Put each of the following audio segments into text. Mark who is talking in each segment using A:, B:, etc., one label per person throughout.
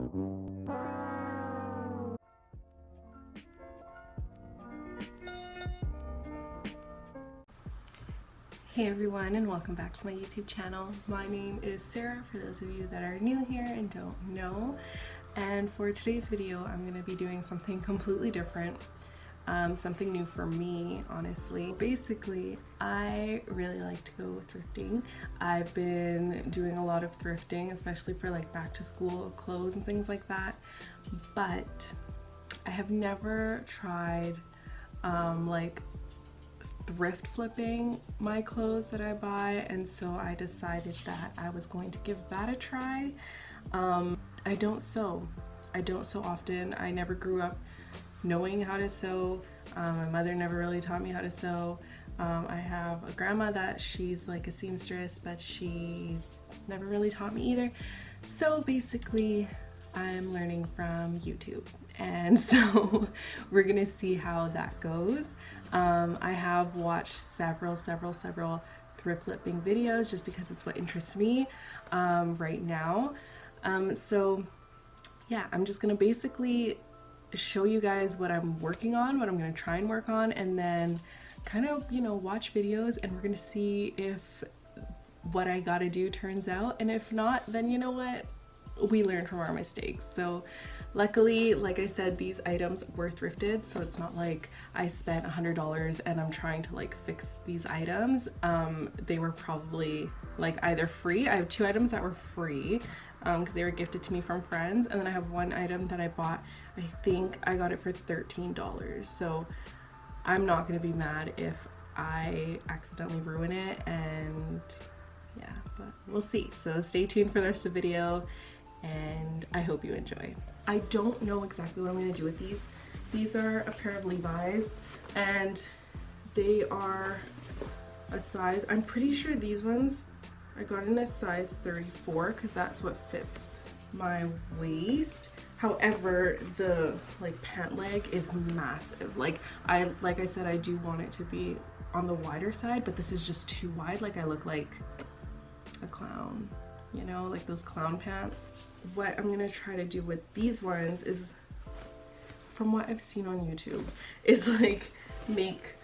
A: Hey everyone, and welcome back to my YouTube channel. My name is Sarah, for those of you that are new here and don't know. And for today's video, I'm going to be doing something completely different, something new for me, honestly. Basically, I really like to go thrifting. I've been doing a lot of thrifting, especially for like back to school clothes and things like that. But I have never tried like thrift flipping my clothes that I buy, and so I decided that I was going to give that a try. I don't sew often. I never grew up knowing how to sew. My mother never really taught me how to sew. I have a grandma that she's like a seamstress, but she never really taught me either. So basically I'm learning from YouTube, and so we're gonna see how that goes. I have watched several thrift flipping videos just because it's what interests me right now. So yeah, I'm just gonna basically show you guys what I'm working on, what I'm gonna try and work on, and then kind of, you know, watch videos, and we're gonna see if what I gotta do turns out, and if not, then you know what, we learn from our mistakes. So luckily, like I said, these items were thrifted, so it's not like I spent $100 and I'm trying to like fix these items. They were probably like either free. I have 2 items that were free because they were gifted to me from friends, and then I have 1 item that I bought. I think I got it for $13, so I'm not gonna be mad if I accidentally ruin it, and yeah, but we'll see. So stay tuned for the rest of the video, and I hope you enjoy. I don't know exactly what I'm going to do with these. These are a pair of Levi's, and they are a size, I'm pretty sure these ones I got in a size 34 because that's what fits my waist. However, the like pant leg is massive. Like I said, I do want it to be on the wider side, but this is just too wide. Like I look like a clown, you know, like those clown pants. What I'm gonna try to do with these ones is, from what I've seen on YouTube, is like make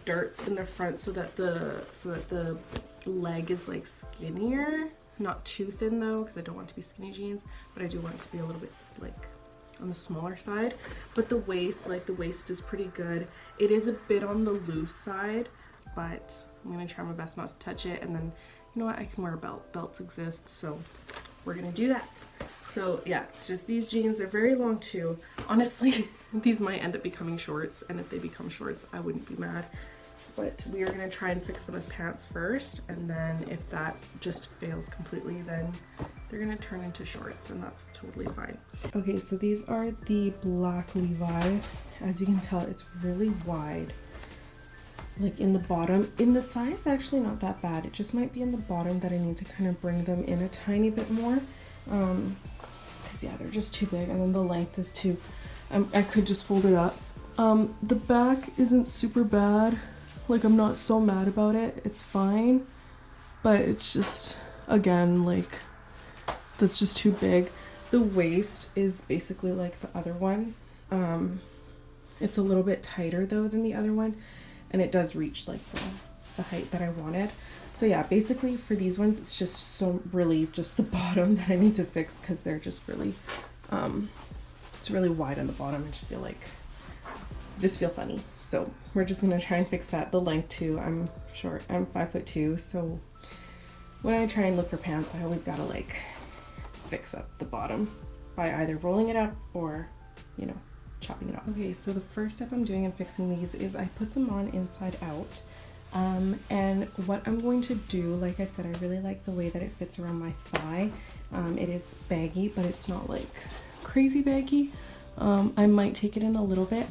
A: darts in the front so that the leg is like skinnier, not too thin though, because I don't want it to be skinny jeans, but I do want it to be a little bit like on the smaller side. But the waist, like the waist is pretty good. It is a bit on the loose side, but I'm gonna try my best not to touch it. And then, you know what, I can wear a belt. Belts exist, so we're gonna do that. So yeah, it's just these jeans. They're very long too. Honestly, these might end up becoming shorts, and if they become shorts, I wouldn't be mad. But we are gonna try and fix them as pants first, and then if that just fails completely, then they're gonna turn into shorts, and that's totally fine. Okay, so these are the black Levi's. As you can tell, it's really wide. Like in the bottom, in the thigh it's actually not that bad. It just might be in the bottom that I need to kind of bring them in a tiny bit more, because yeah, they're just too big, and then the length is too, I could just fold it up. The back isn't super bad, like I'm not so mad about it, it's fine, but it's just, again, like that's just too big. The waist is basically like the other one. It's a little bit tighter though than the other one, and it does reach like the height that I wanted. So yeah, basically for these ones, it's just so really just the bottom that I need to fix, because they're just really, it's really wide on the bottom. I just feel funny. So we're just gonna try and fix that. The length too, I'm short, I'm 5'2", so when I try and look for pants, I always gotta like fix up the bottom by either rolling it up or, you know, chopping it off. Okay, so the first step I'm doing in fixing these is I put them on inside out. And what I'm going to do, like I said, I really like the way that it fits around my thigh. It is baggy, but it's not like crazy baggy. I might take it in a little bit,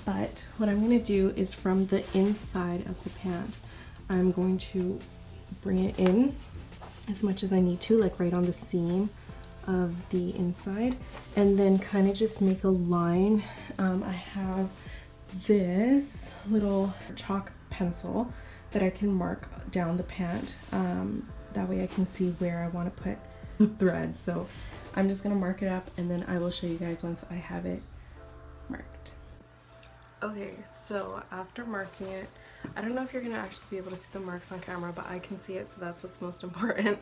A: but what I'm going to do is from the inside of the pant, I'm going to bring it in as much as I need to, like right on the seam of the inside, and then kind of just make a line. I have this little chalk pencil that I can mark down the pant. That way I can see where I want to put thread. So I'm just gonna mark it up and then I will show you guys once I have it marked. Okay, so after marking it, I don't know if you're gonna actually be able to see the marks on camera, but I can see it, so that's what's most important.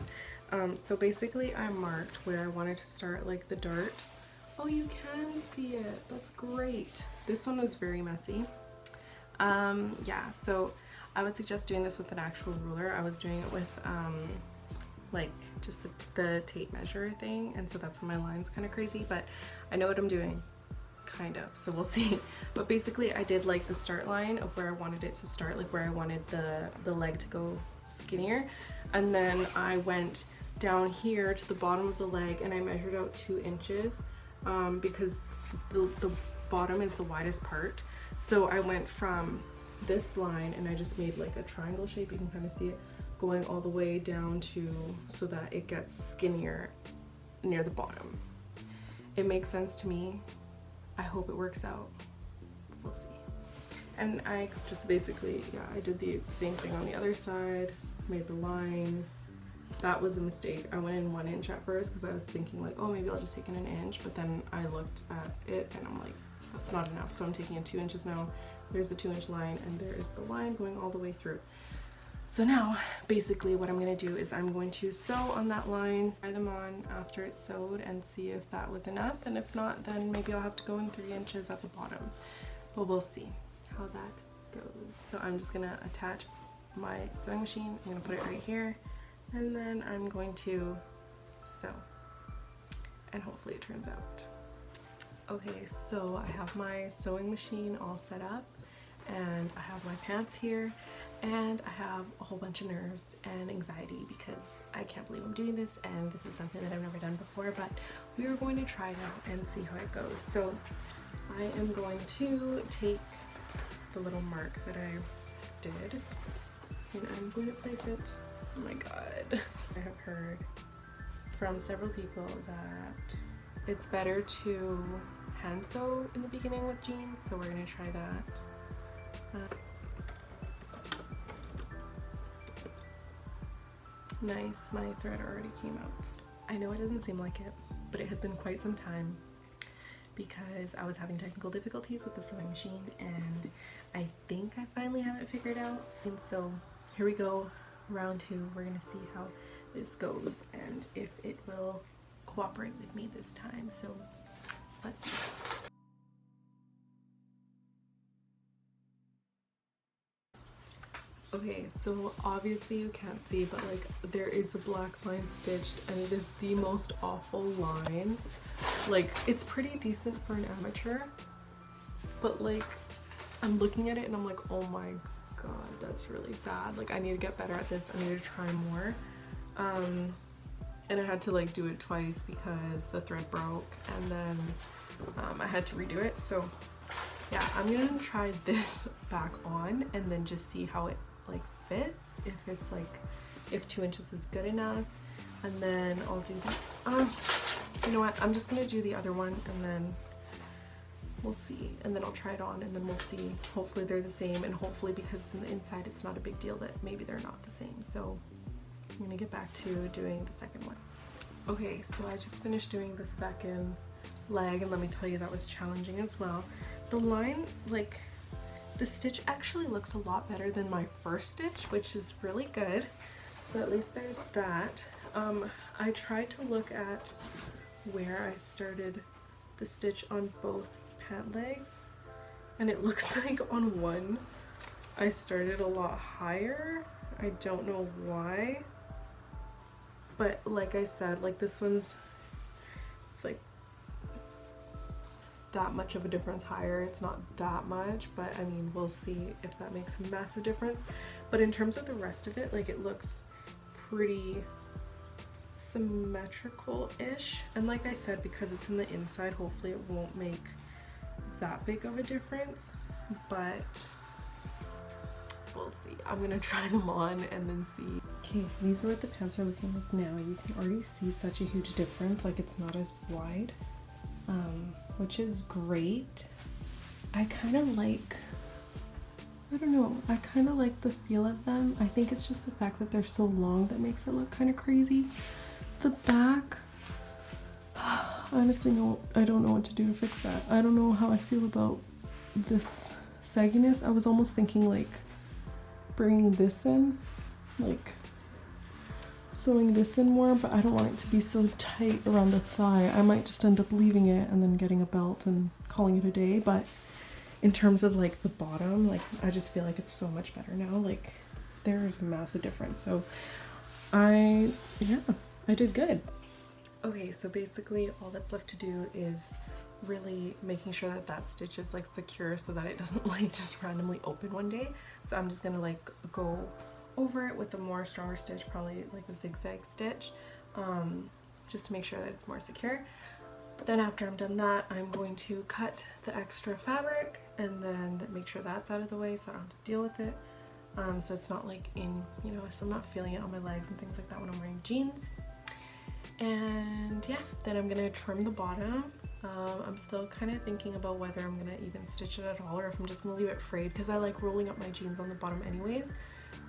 A: So basically I marked where I wanted to start, like the dart. Oh, you can see it, that's great. This one was very messy. Yeah, so I would suggest doing this with an actual ruler. I was doing it with like just the tape measure thing, and so that's why my line's kind of crazy, but I know what I'm doing, kind of, so we'll see. But basically I did like the start line of where I wanted it to start, like where I wanted the leg to go skinnier, and then I went down here to the bottom of the leg and I measured out 2 inches because the bottom is the widest part. So I went from this line and I just made like a triangle shape, you can kind of see it going all the way down to so that it gets skinnier near the bottom. It makes sense to me. I hope it works out. We'll see. And I just basically, yeah, I did the same thing on the other side, made the line. That was a mistake. I went in 1 inch at first because I was thinking like, oh, maybe I'll just take in an inch, but then I looked at it and I'm like, that's not enough. So I'm taking in 2 inches now. There's the 2-inch line and there is the line going all the way through. So now basically what I'm going to do is I'm going to sew on that line, try them on after it's sewed and see if that was enough, and if not, then maybe I'll have to go in 3 inches at the bottom, but we'll see how that goes. So I'm just going to attach my sewing machine. I'm going to put it right here and then I'm going to sew and hopefully it turns out. Okay, so I have my sewing machine all set up and I have my pants here and I have a whole bunch of nerves and anxiety because I can't believe I'm doing this and this is something that I've never done before, but we are going to try it out and see how it goes. So I am going to take the little mark that I did and I'm going to place it. Oh my god. I have heard from several people that it's better to hand sew in the beginning with jeans, so we're going to try that. Nice, my thread already came out. I know it doesn't seem like it, but it has been quite some time because I was having technical difficulties with the sewing machine and I think I finally have it figured out. And so here we go, round 2. We're gonna see how this goes and if it will cooperate with me this time. So let's see. Okay, so obviously you can't see, but like there is a black line stitched and it is the most awful line. Like it's pretty decent for an amateur, but like I'm looking at it and I'm like, oh my god, that's really bad. Like I need to get better at this. I need to try more. And I had to like do it twice because the thread broke and then I had to redo it. So yeah, I'm gonna try this back on and then just see how it like fits, if it's like, if 2 inches is good enough, and then I'll do that. You know what, I'm just gonna do the other one and then we'll see, and then I'll try it on and then we'll see. Hopefully they're the same, and hopefully because in the inside it's not a big deal that maybe they're not the same. So I'm gonna get back to doing the second one. Okay, so I just finished doing the second leg and let me tell you that was challenging as well. The line, like the stitch actually looks a lot better than my first stitch, which is really good. So at least there's that. I tried to look at where I started the stitch on both pant legs, and it looks like on one I started a lot higher. I don't know why, but like I said, like this one's, it's like that much of a difference higher. It's not that much, but I mean, we'll see if that makes a massive difference. But in terms of the rest of it, like it looks pretty symmetrical-ish, and like I said, because it's in the inside, hopefully it won't make that big of a difference, but we'll see. I'm gonna try them on and then see. Okay, so these are what the pants are looking like now. You can already see such a huge difference, like it's not as wide, which is great. I kind of like, I don't know, I kind of like the feel of them. I think it's just the fact that they're so long that makes it look kind of crazy. the back, honestly, no, I don't know what to do to fix that. I don't know how I feel about this sagginess. I was almost thinking like bringing this in, like sewing this in more, but I don't want it to be so tight around the thigh. I might just end up leaving it and then getting a belt and calling it a day. But in terms of like the bottom, like I just feel like it's so much better now. Like there's a massive difference. So I did good. Okay, so basically all that's left to do is really making sure that that stitch is like secure so that it doesn't like just randomly open one day. So I'm just gonna like go over it with a more stronger stitch, probably like a zigzag stitch, just to make sure that it's more secure. Then after I'm done that, I'm going to cut the extra fabric and then make sure that's out of the way so I don't have to deal with it. So it's not like in, you know, so I'm not feeling it on my legs and things like that when I'm wearing jeans. And yeah, then I'm gonna trim the bottom. I'm still kind of thinking about whether I'm gonna even stitch it at all or if I'm just gonna leave it frayed, because I like rolling up my jeans on the bottom anyways.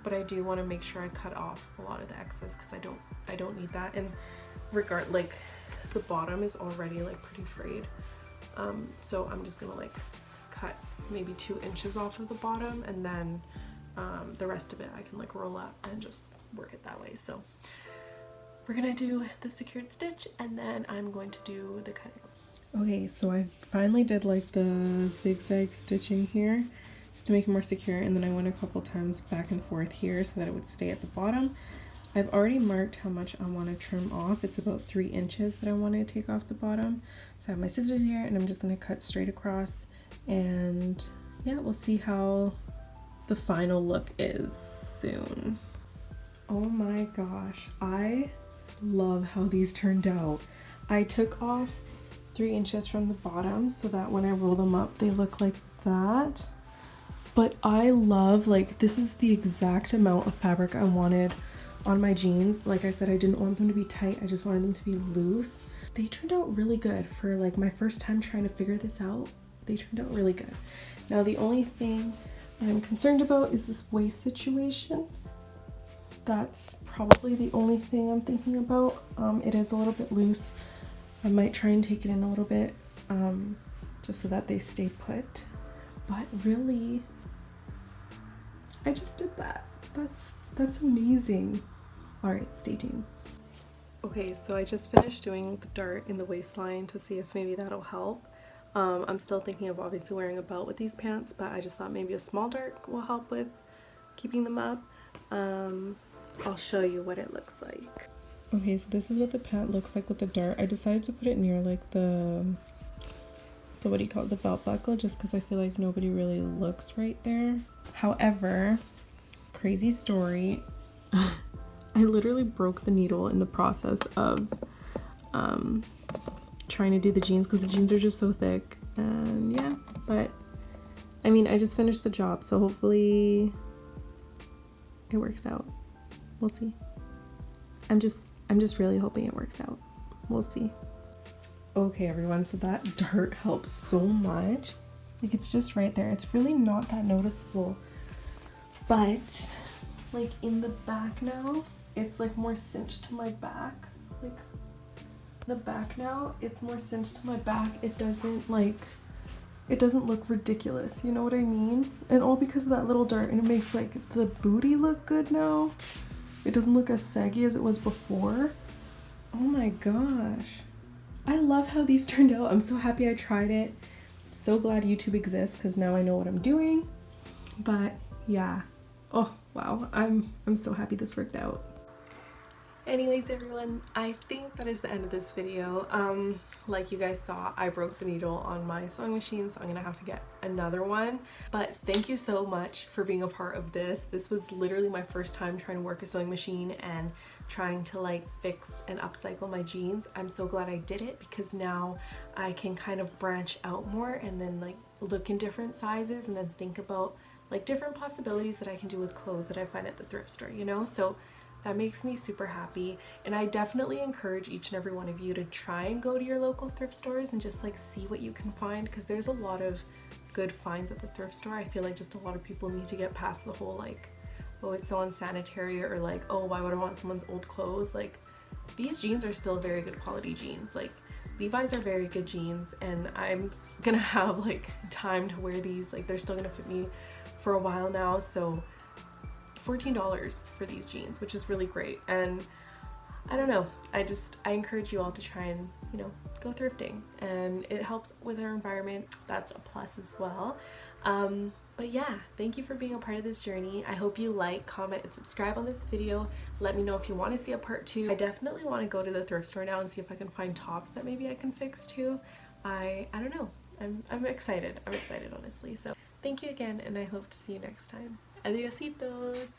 A: But I do want to make sure I cut off a lot of the excess because I don't need that. And like the bottom is already like pretty frayed, so I'm just gonna like cut maybe 2 inches off of the bottom, and then the rest of it I can like roll up and just work it that way. So we're gonna do the secured stitch and then I'm going to do the cutting. Okay, so I finally did like the zigzag stitching here just to make it more secure, and then I went a couple times back and forth here so that it would stay at the bottom. I've already marked how much I want to trim off. It's about 3 inches that I want to take off the bottom. So I have my scissors here and I'm just going to cut straight across, and yeah, we'll see how the final look is soon. Oh my gosh, I love how these turned out. I took off 3 inches from the bottom so that when I roll them up they look like that. But I love, like, this is the exact amount of fabric I wanted on my jeans. Like I said, I didn't want them to be tight, I just wanted them to be loose. They turned out really good for like my first time trying to figure this out. They turned out really good. Now the only thing I'm concerned about is this waist situation. That's probably the only thing I'm thinking about. It is a little bit loose. I might try and take it in a little bit, just so that they stay put. But really, I just did that. That's amazing. All right, stay tuned. Okay, so I just finished doing the dart in the waistline to see if maybe that'll help. I'm still thinking of obviously wearing a belt with these pants, but I just thought maybe a small dart will help with keeping them up. I'll show you what it looks like. Okay, so this is what the pant looks like with the dart. I decided to put it near like the what do you call it, the belt buckle, just because I feel like nobody really looks right there. However, crazy story, I literally broke the needle in the process of trying to do the jeans because the jeans are just so thick. And yeah, but I mean, I just finished the job, so hopefully it works out. We'll see. I'm just really hoping it works out. We'll see. Okay everyone, so that dart helps so much. Like, it's just right there. It's really not that noticeable, but like in the back now, it's like more cinched to my back. Like the back now, it's more cinched to my back. It doesn't look ridiculous, you know what I mean? And all because of that little dart, and it makes like the booty look good now. It doesn't look as saggy as it was before. Oh my gosh. I love how these turned out. I'm so happy I tried it. I'm so glad YouTube exists because now I know what I'm doing. But yeah. Oh wow. I'm so happy this worked out. Anyways everyone, I think that is the end of this video. Like you guys saw, I broke the needle on my sewing machine, so I'm gonna have to get another one. But thank you so much for being a part of this. This was literally my first time trying to work a sewing machine and trying to like fix and upcycle my jeans. I'm so glad I did it because now I can kind of branch out more and then like look in different sizes and then think about like different possibilities that I can do with clothes that I find at the thrift store, you know? So that makes me super happy, and I definitely encourage each and every one of you to try and go to your local thrift stores and just like see what you can find, because there's a lot of good finds at the thrift store. I feel like just a lot of people need to get past the whole like, oh, it's so unsanitary, or like, oh, why would I want someone's old clothes? Like, these jeans are still very good quality jeans. Like, Levi's are very good jeans, and I'm gonna have like time to wear these. Like, they're still gonna fit me for a while now. So $14 for these jeans, which is really great. And I don't know, I encourage you all to try and, you know, go thrifting, and it helps with our environment. That's a plus as well. But yeah, thank you for being a part of this journey. I hope you like, comment, and subscribe on this video. Let me know if you want to see a part 2. I definitely want to go to the thrift store now and see if I can find tops that maybe I can fix too. I don't know. I'm excited. I'm excited, honestly. So thank you again, and I hope to see you next time. Adiositos!